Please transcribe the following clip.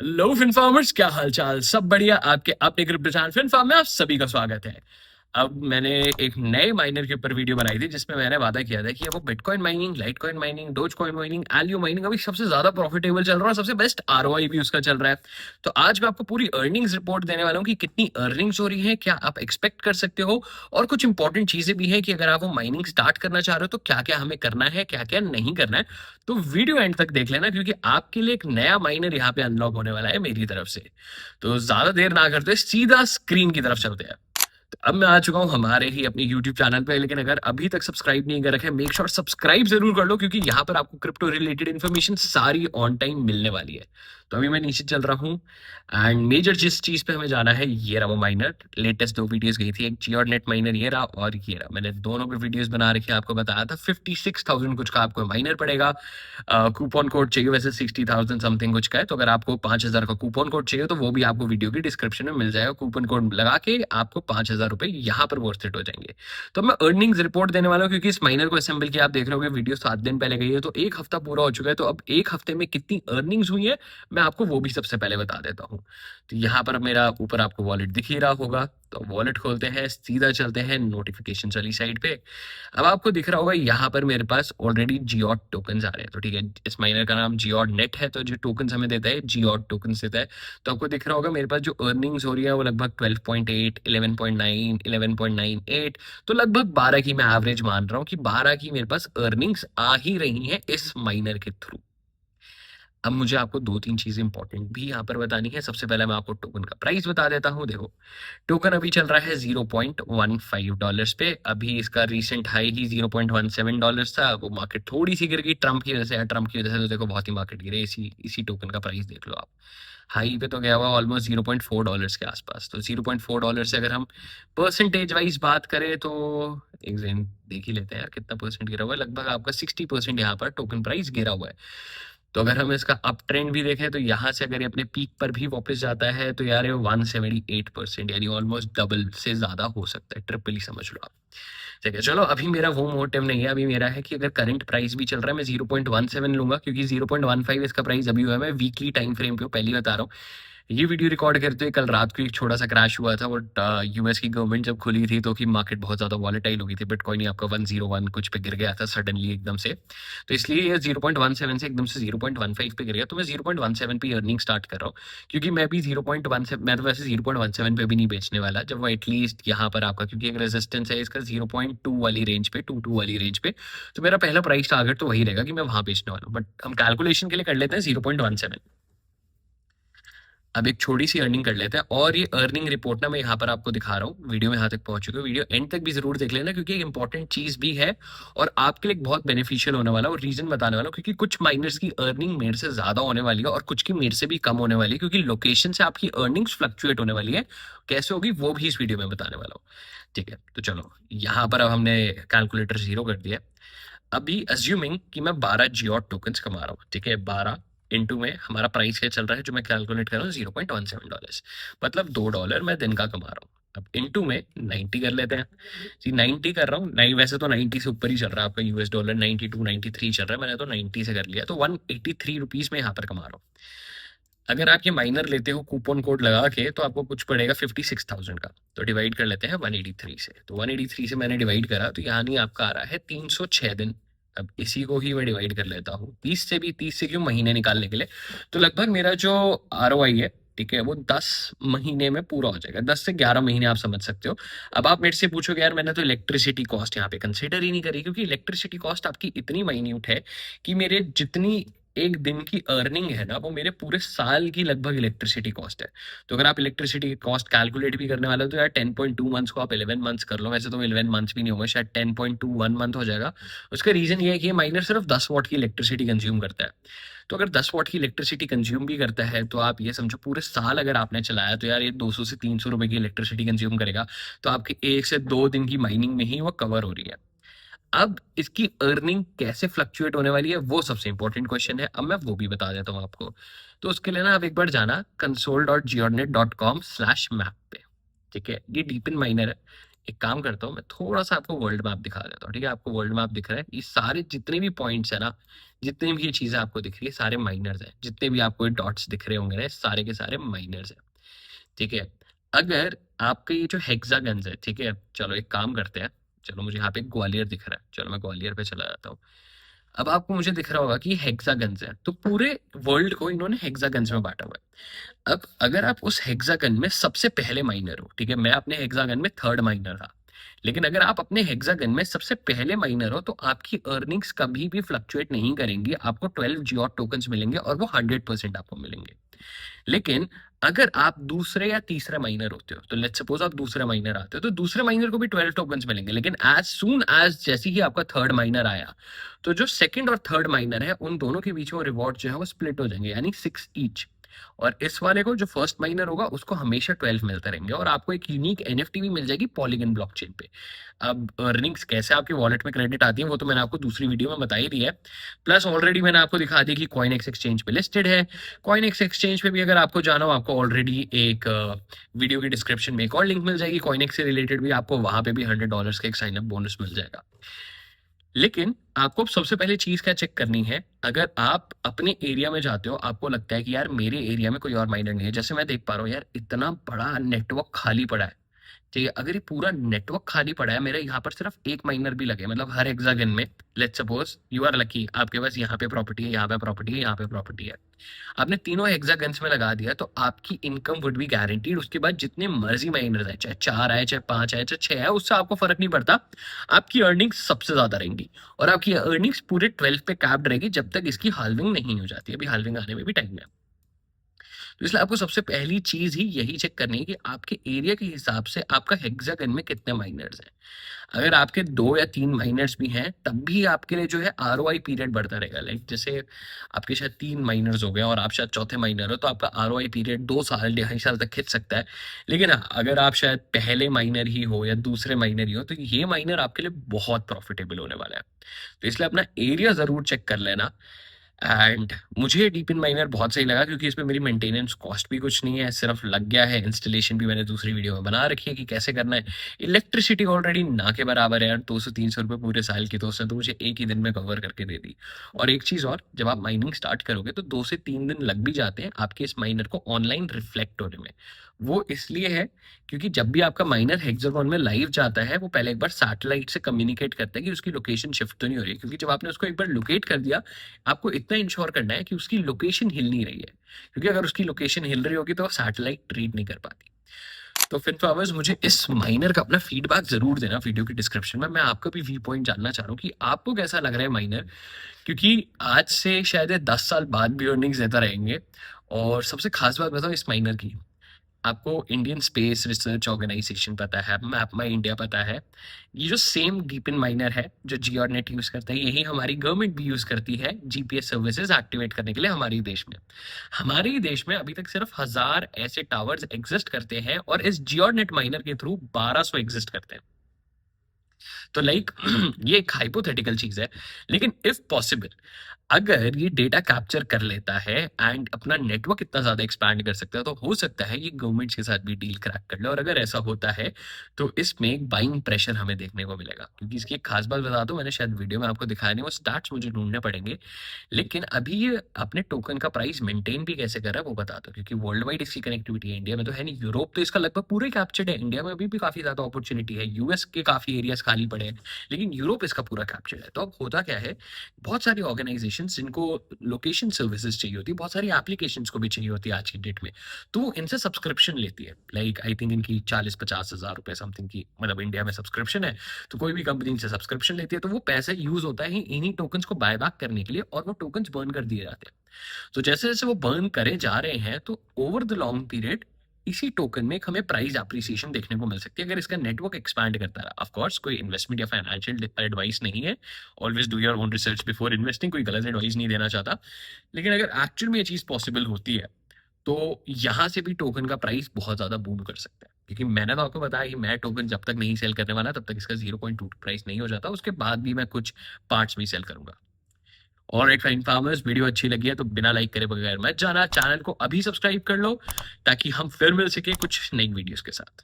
Hello फिनफार्मर्स, क्या हालचाल? सब बढ़िया। आपके अपने क्रिप्टो चैनल फिनफार्म में आप सभी का स्वागत है। अब मैंने एक नए माइनर के ऊपर वीडियो बनाई थी जिसमें मैंने वादा किया था कि अब वो Bitcoin mining, Litecoin mining, Dogecoin mining, Aleo mining अभी सबसे ज्यादा प्रॉफिटेबल चल रहा है और सबसे बेस्ट आरओआई भी उसका चल रहा है। तो आज मैं आपको पूरी अर्निंग्स रिपोर्ट देने वाला हूँ कि कितनी अर्निंग्स हो रही है, क्या आप एक्सपेक्ट कर सकते हो, और कुछ इंपॉर्टेंट चीजें भी हैं कि अगर आप वो माइनिंग स्टार्ट करना चाह रहे हो तो क्या क्या हमें करना है, क्या क्या नहीं करना है। तो वीडियो एंड तक देख लेना क्योंकि आपके लिए एक नया माइनर यहाँ पे अनलॉक होने वाला है मेरी तरफ से। तो ज्यादा देर ना करते सीधा स्क्रीन की तरफ चलते हैं। तो अब मैं आ चुका हूँ हमारे ही अपने YouTube चैनल पे, लेकिन अगर अभी तक सब्सक्राइब नहीं कर रखे मेक श्योर सब्सक्राइब जरूर कर लो क्योंकि यहाँ पर आपको क्रिप्टो रिलेटेड इन्फॉर्मेशन सारी ऑन टाइम मिलने वाली है। तो अभी मैं नीचे चल रहा हूँ एंड मेजर जिस चीज पे हमें जाना है ये रहा वो माइनर। लेटेस्ट दो वीडियोस गई थी, एक जियोड नेट माइनर ये रहा और ये रहा। मैंने दोनों पे वीडियोस बना रखी है, आपको बताया था 56,000 कुछ का आपको माइनर पड़ेगा। कूपन कोड चाहिए वैसे 60,000 समथिंग कुछ का है, तो अगर आपको 5,000 का कूपन कोड चाहिए तो वो भी आपको वीडियो की डिस्क्रिप्शन में मिल जाएगा। कूपन कोड लगा के आपको 5,000 रुपए यहाँ पर वर्थ इट हो जाएंगे। तो मैं अर्निंग्स रिपोर्ट देने वाला हूँ क्योंकि इस माइनर को असेंबल किया आप देख रहे हो वीडियो 7 दिन पहले गई है, तो एक हफ्ता पूरा हो चुका है। तो अब एक हफ्ते में कितनी अर्निंग्स हुई है मैं आपको वो भी सबसे पहले बता देता हूँ। तो यहाँ पर मेरा ऊपर आपको वॉलेट दिख ही रहा होगा, तो वॉलेट खोलते हैं, सीधा चलते हैं नोटिफिकेशन वाली साइड पे। अब आपको दिख रहा होगा यहाँ पर मेरे पास ऑलरेडी जियोड टोकन आ रहे हैं। तो ठीक है, इस माइनर का नाम जियोड नेट है, तो जो टोकन हमें देता है जियोड टोकन देता है। तो आपको दिख रहा होगा मेरे पास जो अर्निंग्स हो रही है वो लगभग 12.8, 11.9, 11.98, तो लगभग 12 की मैं एवरेज मान रहा हूँ कि 12 की मेरे पास अर्निंग्स आ ही रही हैं इस माइनर के थ्रू। अब मुझे आपको दो तीन चीजें इंपॉर्टेंट भी यहाँ पर बतानी है। सबसे पहले मैं आपको टोकन का प्राइस बता देता हूँ। देखो, टोकन अभी चल रहा है $0.15 पे। अभी इसका रीसेंट हाई ही $0.17 था। वो मार्केट थोड़ी सी गिर गई ट्रम्प की वजह से। ट्रम्प की वजह से तो देखो बहुत ही मार्केट गिरे। इसी इसी टोकन का प्राइस देख लो आप, हाई पे तो गया हुआ ऑलमोस्ट $0.4 के आसपास। तो $0.4 से अगर हम परसेंटेज वाइज बात करें तो एक सेकंड देख ही लेते हैं यार कितना परसेंट गिरा हुआ है। लगभग आपका 60% यहाँ पर टोकन प्राइस गिरा हुआ है। तो अगर हम इसका अप ट्रेंड भी देखें तो यहाँ से अगर ये अपने पीक पर भी वापस जाता है तो यार ये 178% यानी ऑलमोस्ट डबल से ज्यादा हो सकता है, ट्रिपल ही समझ लो आप। ठीक है, चलो अभी मेरा वो मोटिव नहीं है। अभी मेरा है कि अगर करंट प्राइस भी चल रहा है मैं 0.17 लूंगा क्योंकि 0.15 इसका प्राइस अभी हुआ है। मैं वीकली टाइम फ्रेम पे पहले बता रहा हूँ। ये वीडियो रिकॉर्ड करते हुए कल रात को एक छोटा सा क्रैश हुआ था। वो यूएस की गवर्नमेंट जब खुली थी तो कि मार्केट बहुत ज्यादा वॉलेटाइल हो गई थी। बिटकॉइन ही आपका 101 कुछ पे गिर गया था सडनली एकदम से। तो इसलिए ये 0.17 से एकदम से 0.15 पे गिर गया। तो मैं 0.17 पे अर्निंग स्टार्ट कर रहा हूँ क्योंकि मैं भी 0.17, मैं तो वैसे 0.17 पे भी नहीं बेचने वाला जब वो एटलीस्ट यहाँ पर आपका, क्योंकि एक रेजिस्टेंस है इसका 0.2 वाली रेंज पे, 22 वाली रेंज पे। तो मेरा पहला प्राइस टारगेट तो वही रहेगा कि मैं वहां बेचने वाला हूँ। बट हम कैलकुलेशन के लिए कर लेते हैं 0.17। अब एक छोटी सी अर्निंग कर लेते हैं और ये अर्निंग रिपोर्ट ना मैं यहाँ पर आपको दिखा रहा हूँ। वीडियो में यहाँ तक पहुंच चुके हो, वीडियो एंड तक भी जरूर देख लेना क्योंकि एक इंपॉर्टेंट चीज भी है और आपके लिए बहुत बेनिफिशियल होने वाला है। और रीजन बताने वाला हूँ क्योंकि कुछ माइनर्स की अर्निंग मेरे से ज्यादा होने वाली है और कुछ की मेरे से भी कम होने वाली है क्योंकि लोकेशन से आपकी अर्निंग्स फ्लक्चुएट होने वाली है। कैसे होगी वो भी इस वीडियो में बताने वाला हूँ। ठीक है, तो चलो यहाँ पर अब हमने कैलकुलेटर जीरो कर दिया। अभी अज्यूमिंग कि मैं 12 जियोड टोकन्स कमा रहा हूँ, ठीक है, 12 इंटू में हमारा प्राइस क्या चल रहा है जो मैं कैलकुलेट कर रहा हूँ $0.17, मतलब $2 मैं दिन का कमा रहा हूँ। अब इंटू में 90 कर लेते हैं जी। 90 कर रहा हूँ, नहीं वैसे तो 90 से ऊपर ही चल रहा है आपका यूएस डॉलर, 92 93 चल रहा है। मैंने तो 90 से कर लिया, तो 183 रुपीज में यहाँ पर कमा रहा हूँ। अगर आप ये माइनर लेते हो कूपन कोड लगा के तो आपको कुछ पड़ेगा 56,000 का। तो डिवाइड कर लेते हैं 183 से। तो 183 से मैंने डिवाइड करा तो यहाँ नहीं आपका आ रहा है 306 दिन। अब इसी को ही मैं डिवाइड कर लेता हूँ 30 से भी, 30 से क्यों, महीने निकालने के लिए। तो लगभग मेरा जो आरओआई है, ठीक है, वो 10 महीने में पूरा हो जाएगा। 10 से 11 महीने आप समझ सकते हो। अब आप मेरे से पूछोगे यार मैंने तो इलेक्ट्रिसिटी कॉस्ट यहाँ पे कंसिडर ही नहीं करी, क्योंकि इलेक्ट्रिसिटी कॉस्ट आपकी इतनी माइन्यूट है कि मेरे जितनी एक दिन की अर्निंग है ना वो मेरे पूरे साल की लगभग इलेक्ट्रिसिटी कॉस्ट है। तो अगर आप इलेक्ट्रिसिटी की कॉस्ट कैलकुलेट भी करने वाले हो तो यार 10.2 मंथ्स को आप 11 मंथ्स कर लो। वैसे तो 11 मंथ्स भी नहीं होगा, शायद 10.21 मंथ हो जाएगा। उसका रीजन ये है कि ये माइनर सिर्फ 10 वॉट की इलेक्ट्रिसिटी कंज्यूम करता है। तो अगर 10 वॉट की इलेक्ट्रिसिटी कंज्यूम भी करता है तो आप ये समझो पूरे साल अगर आपने चलाया तो यार ये 200 से 300 रुपए की इलेक्ट्रिसिटी कंज्यूम करेगा। तो आपके 1 से 2 दिन की माइनिंग में ही वो कवर हो रही है। अब इसकी अर्निंग कैसे फ्लक्चुएट होने वाली है वो सबसे इंपॉर्टेंट क्वेश्चन है। अब मैं वो भी बता देता हूँ आपको। तो उसके लिए ना आप एक बार जाना console.geonet.com/map पे। ठीक है, ये डीपिन माइनर है। एक काम करता हूँ, मैं थोड़ा सा आपको वर्ल्ड मैप दिखा देता हूँ, ठीक है? आपको वर्ल्ड मैप दिख रहा है, ये सारे जितने भी पॉइंट्स है ना, जितनी भी ये चीजें आपको दिख रही है, सारे माइनर्स हैं। जितने भी आपको डॉट्स दिख रहे होंगे ना, सारे के सारे माइनर्स हैं, ठीक है? अगर आपके ये जो हेक्सागन्स है, ठीक है, चलो एक काम करते हैं, चलो मुझे यहाँ पे ग्वालियर दिख रहा है, चलो मैं ग्वालियर पे चला जाता हूँ। अब आपको मुझे दिख रहा होगा कि हेक्सागन्स है, तो पूरे वर्ल्ड को इन्होंने हेक्सागन्स में बांटा हुआ है। अब अगर आप उस हेक्सागन में सबसे पहले माइनर हो, ठीक है, मैं अपने हेक्सागन में थर्ड माइनर था, लेकिन अगर आप अपने हेक्सागन में सबसे पहले माइनर हो तो आपकी अर्निंग्स कभी भी फ्लक्चुएट नहीं करेंगी, आपको 12 जियोट टोकन्स मिलेंगे और वो 100% आपको मिलेंगे। लेकिन अगर आप दूसरे या तीसरे माइनर होते हो, तो लेट्स सपोज आप दूसरे माइनर आते हो, तो दूसरे माइनर को भी 12 टोकन्स मिलेंगे, लेकिन एज सून एज जैसे ही आपका थर्ड माइनर आया, तो जो सेकंड और थर्ड माइनर है उन दोनों के बीच में रिवॉर्ड जो है वो स्प्लिट हो जाएंगे, यानी 6 ईच। और इस वाले को जो फर्स्ट माइनर होगा उसको हमेशा 12 मिलते रहेंगे, और आपको एक यूनिक एनएफटी भी मिल जाएगी पॉलीगन ब्लॉकचेन पे। अब अर्निंग्स कैसे आपके वॉलेट में क्रेडिट आती है वो तो मैंने आपको दूसरी वीडियो में बता ही दिया है। प्लस ऑलरेडी मैंने आपको दिखा दिया कि कॉइनएक्स एक्सचेंज पे लिस्टेड है। कॉइनएक्स एक्सचेंज पे भी अगर आपको जाना हो, आपको ऑलरेडी एक वीडियो के डिस्क्रिप्शन में एक और लिंक मिल जाएगी कॉइनएक्स से रिलेटेड भी, आपको वहां पे भी $100 का एक साइन अप बोनस मिल जाएगा। लेकिन आपको सबसे पहले चीज क्या चेक करनी है, अगर आप अपने एरिया में जाते हो, आपको लगता है कि यार मेरे एरिया में कोई और माइनर नहीं है, जैसे मैं देख पा रहा हूँ यार इतना बड़ा नेटवर्क खाली पड़ा है, ठीक है, अगर ये पूरा नेटवर्क खाली पड़ा है, मेरा यहाँ पर सिर्फ एक माइनर भी लगे, मतलब हर हेक्सागन में, let's suppose you are lucky, आपके पास यहाँ पे प्रॉपर्टी है, यहाँ पे प्रॉपर्टी है, यहाँ पे प्रॉपर्टी है, आपने तीनों हेक्सागन्स में लगा दिया, तो आपकी इनकम वुड बी गारंटीड। उसके बाद जितने मर्जी माइनर्स आए, चाहे 4 आए, चाहे 5 आए, चाहे 6 आए, उससे आपको फर्क नहीं पड़ता, आपकी अर्निंग्स सबसे ज्यादा रहेंगी। और आपकी अर्निंग्स पूरे 12 पे कैप्ड रहेगी जब तक इसकी हाल्विंग नहीं हो जाती। अभी हाल्विंग आने में भी टाइम है, तो इसलिए आपको सबसे पहली चीज ही यही चेक करनी है कि आपके एरिया के हिसाब से आपका हेक्सागन में कितने माइनर्स हैं। अगर आपके 2 या 3 माइनर्स भी हैं, तब भी आपके लिए जो है आरओआई पीरियड बढ़ता रहेगा। लाइक जैसे आपके शायद 3 माइनर्स हो गए और आप शायद चौथे माइनर हो, तो आपका आरओआई पीरियड 2 साल 2.5 साल तक खिंच सकता है। लेकिन हाँ, अगर आप शायद पहले माइनर ही हो या दूसरे माइनर ही हो, तो ये माइनर आपके लिए बहुत प्रॉफिटेबल होने वाला है। तो इसलिए अपना एरिया जरूर चेक कर लेना। एंड मुझे डीप इन माइनर बहुत सही लगा, क्योंकि इसमें मेरी मेंटेनेंस कॉस्ट भी कुछ नहीं है, सिर्फ लग गया है। इंस्टॉलेशन भी मैंने दूसरी वीडियो में बना रखी है कि कैसे करना है। इलेक्ट्रिसिटी ऑलरेडी ना के बराबर है यार, 200-300 रुपये पूरे साल की, तो उसने तो मुझे एक ही दिन में कवर करके दे दी। और एक चीज़ और, जब आप माइनिंग स्टार्ट करोगे तो 2 से 3 दिन लग भी जाते हैं आपके इस माइनर को ऑनलाइन रिफ्लेक्ट होने में। वो इसलिए है क्योंकि जब भी आपका माइनर हेक्सागोन में लाइव जाता है, वो पहले एक बार सैटेलाइट से कम्युनिकेट करता है कि उसकी लोकेशन शिफ्ट तो नहीं हो रही है, क्योंकि जब आपने उसको एक बार लोकेट कर दिया, आपको इतना इंश्योर करना है कि उसकी लोकेशन हिल नहीं रही है, क्योंकि अगर उसकी लोकेशन हिल रही होगी तो सैटेलाइट ट्रीट नहीं कर पाती। तो फिनफार्मर्स, मुझे इस माइनर का अपना फीडबैक जरूर देना वीडियो के डिस्क्रिप्शन में। मैं आपका भी व्यू पॉइंट जानना चाह रहा हूँ कि आपको कैसा लग रहा है माइनर, क्योंकि आज से शायद 10 साल बाद भी अर्निंग्स देता रहेंगे। और सबसे खास बात बताऊँ इस माइनर की, आपको इंडियन स्पेस रिसर्च ऑर्गेनाइजेशन पता है, मैप माई इंडिया पता है, ये जो सेम डीपिन माइनर है जो जियोनेट यूज करता है, यही हमारी गवर्नमेंट भी यूज करती है जीपीएस सर्विसेज एक्टिवेट करने के लिए हमारे देश में। हमारे ही देश में अभी तक सिर्फ 1000 ऐसे टावर्स एग्जिस्ट करते हैं, और इस जियोनेट माइनर के थ्रू 1200 एग्जिस्ट करते हैं। तो लाइक ये एक हाइपोथेटिकल चीज है, लेकिन इफ पॉसिबल, अगर ये डेटा कैप्चर कर लेता है एंड अपना नेटवर्क इतना ज्यादा एक्सपैंड कर सकता है, तो हो सकता है ये गवर्नमेंट्स के साथ भी डील क्रैक कर ले। और अगर ऐसा होता है तो इसमें एक बाइंग प्रेशर हमें देखने को मिलेगा। क्योंकि इसकी एक खास बात बता दूं, मैंने शायद वीडियो में आपको दिखाया नहीं, वो स्टार्ट्स मुझे ढूंढने पड़ेंगे, लेकिन अभी ये अपने टोकन का प्राइस मेंटेन भी कैसे कर रहा है वो बता दो, क्योंकि वर्ल्ड वाइड इसकी कनेक्टिविटी है, इंडिया में तो है नहीं। यूरोप तो इसका लगभग पूरे कैप्चर्ड है, इंडिया में अभी भी काफी ज्यादा अपॉर्चुनिटी है, यूएस के काफी एरियाज खाली पड़े हैं, लेकिन यूरोप इसका पूरा कैप्चर्ड है। तो अब होता क्या है, बहुत सारी ऑर्गेनाइजेशन जिनको लोकेशन सर्विसेज चाहिए होती है, बहुत सारी एप्लीकेशंस को भी चाहिए होती है आज की डेट में, तो वो इनसे सब्सक्रिप्शन लेती है। लाइक आई थिंक इनकी 40-50 हज़ार रुपए समथिंग की, मतलब इंडिया में सब्सक्रिप्शन है, तो कोई भी कंपनी इनसे सब्सक्रिप्शन लेती है, तो वो पैसा यूज होता है इन्हीं टोकन्स को बाय बैक करने के लिए, और वो टोकन्स बर्न कर दिए जाते हैं। तो जैसे जैसे वो बर्न करे जा रहे हैं, तो ओवर द लॉन्ग पीरियड इसी टोकन में एक हमें प्राइस एप्रिसिएशन देखने को मिल सकती है, अगर इसका नेटवर्क एक्सपैंड करता रहा। ऑफ कोर्स कोई इन्वेस्टमेंट या फाइनेंशियल एडवाइस नहीं है, always do your own research before investing, कोई गलत एडवाइस नहीं देना चाहता। लेकिन अगर एक्चुअल में ये चीज पॉसिबल होती है, तो यहाँ से भी टोकन का प्राइस बहुत ज्यादा बूम कर सकता है। क्योंकि मैंने तो आपको बताया कि मैं टोकन जब तक नहीं सेल करने वाला, तब तक इसका 0.2 प्राइस नहीं हो जाता, उसके बाद भी मैं कुछ पार्ट्स भी सेल करूंगा। और एक फाइन फार्मर्स, वीडियो अच्छी लगी है तो बिना लाइक करे बगैर मत जाना, चैनल को अभी सब्सक्राइब कर लो, ताकि हम फिर मिल सके कुछ नई वीडियोस के साथ।